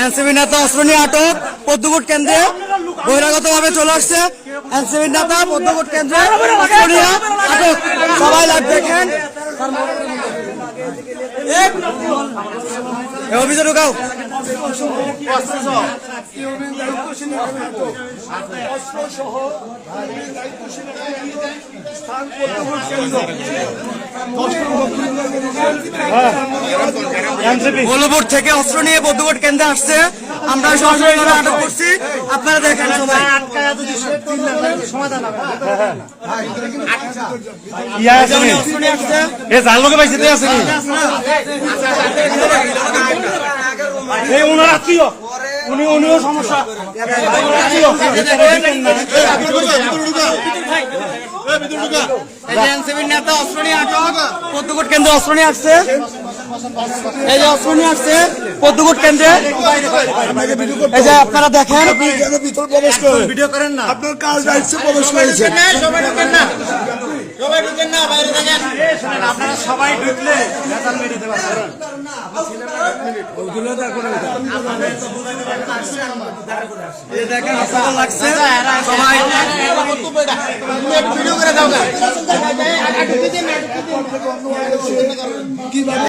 NCP নেতা অস্ত্র নিয়ে আটক পদ্মকুট কেন্দ্রে বহিরাগতভাবে চলে আসছে। এনসিপি নেতা পদ্মকুট কেন্দ্রে অস্ত্র নিয়ে আটক। সবাই লাইভ দেখেন। অভিযোগ ঢুকাও। বলপুর থেকে অস্ত্র নিয়ে পদ্মকুট কেন্দ্রে আসছে। আমরা সরাসরি আটক করছি, আপনারা দেখেন সবাই। উনিও সমস্যা এনসিপির নেতা অস্ত্র নিয়ে আটক পদ্মকুট কেন্দ্রে অস্ত্র নিয়ে আসছে। এই যে অস্ত্র নিয়ে আসছে পদ্মকুট কেন্দ্রে। এই যে আপনারা দেখেন, ভিতর প্রবেশ করেন, ভিডিও করেন না, আপনার কাজ দায়িত্বে প্রবেশ করেছেন। সবাই ঢুকেন না, সবাই ঢুকেন না, বাইরে দেখেন। আপনারা সবাই ঢুকলে দেখেন হাসপাতাল লাগছে সবাই। কিভাবে